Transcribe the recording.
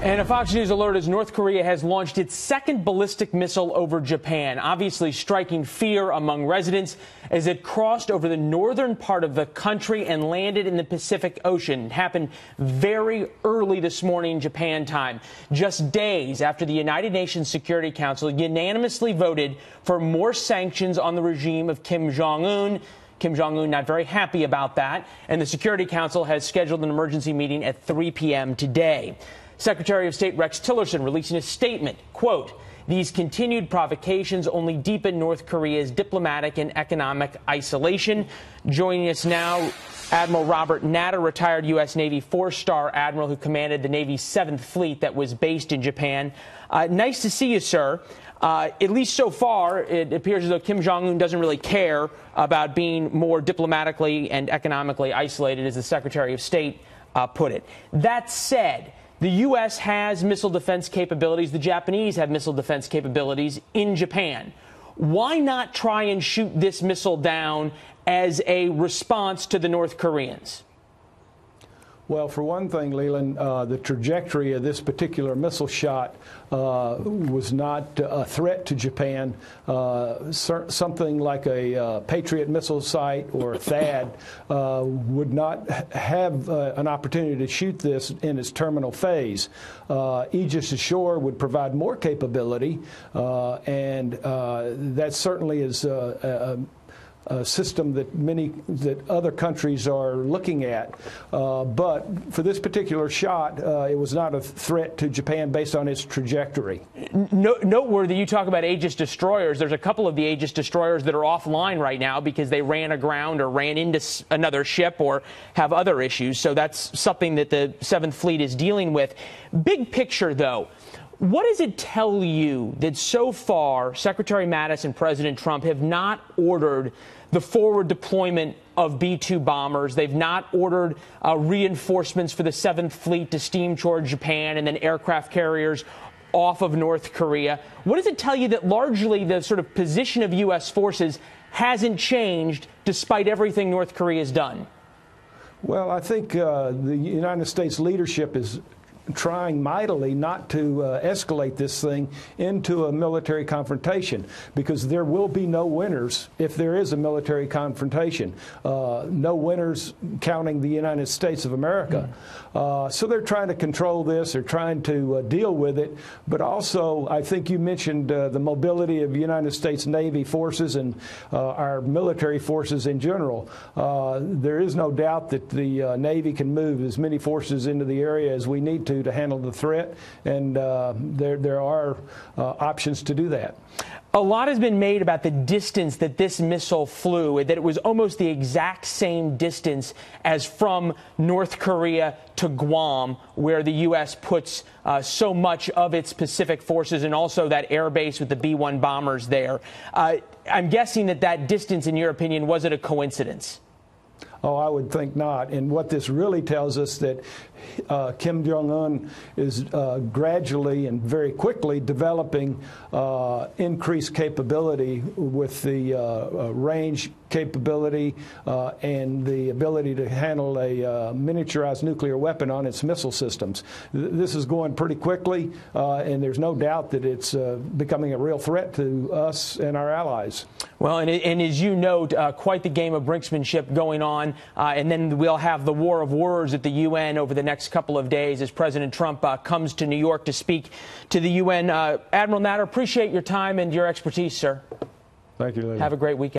And a Fox News alert as North Korea has launched its second ballistic missile over Japan, obviously striking fear among residents as it crossed over the northern part of the country and landed in the Pacific Ocean. It happened very early this morning, Japan time, just days after the United Nations Security Council unanimously voted for more sanctions on the regime of Kim Jong-un. Kim Jong-un not very happy about that, and the Security Council has scheduled an emergency meeting at 3 p.m. today. Secretary of State Rex Tillerson releasing a statement, quote, "These continued provocations only deepen North Korea's diplomatic and economic isolation." Joining us now, Admiral Robert Natter, retired U.S. Navy four-star admiral who commanded the Navy's 7th Fleet that was based in Japan. Nice to see you, sir. At least so far, it appears as though Kim Jong-un doesn't really care about being more diplomatically and economically isolated, as the Secretary of State put it. That said, the U.S. has missile defense capabilities. The Japanese have missile defense capabilities in Japan. Why not try and shoot this missile down as a response to the North Koreans? Well, for one thing, Leland, the trajectory of this particular missile shot was not a threat to Japan. Something like a Patriot missile site or a THAAD would not have an opportunity to shoot this in its terminal phase. Aegis Ashore would provide more capability, and that certainly is a system that other countries are looking at. But for this particular shot, it was not a threat to Japan based on its trajectory. Noteworthy, you talk about Aegis destroyers. There's a couple of the Aegis destroyers that are offline right now because they ran aground or ran into another ship or have other issues. So that's something that the 7th Fleet is dealing with. Big picture, though. What does it tell you that so far Secretary Mattis and President Trump have not ordered the forward deployment of B-2 bombers? They've not ordered reinforcements for the 7th Fleet to steam toward Japan and then aircraft carriers off of North Korea. What does it tell you that largely the sort of position of U.S. forces hasn't changed despite everything North Korea has done? Well, I think the United States leadership is trying mightily not to escalate this thing into a military confrontation, because there will be no winners if there is a military confrontation. No winners counting the United States of America. So they're trying to control this. They're trying to deal with it. But also, I think you mentioned the mobility of United States Navy forces and our military forces in general. There is no doubt that the Navy can move as many forces into the area as we need to handle the threat, and there are options to do that. A lot has been made about the distance that this missile flew, that it was almost the exact same distance as from North Korea to Guam, where the U.S. puts so much of its Pacific forces, and also that air base with the B-1 bombers there. I'm guessing that distance, in your opinion, wasn't a coincidence. Oh, I would think not. And what this really tells us that Kim Jong-un is gradually and very quickly developing increased capability with the range capability and the ability to handle a miniaturized nuclear weapon on its missile systems. This is going pretty quickly, and there's no doubt that it's becoming a real threat to us and our allies. Well, and as you note, quite the game of brinksmanship going on, and then we'll have the war of words at the UN over the next couple of days as President Trump comes to New York to speak to the UN. Admiral Natter, appreciate your time and your expertise, sir. Thank you, Larry. Have a great weekend.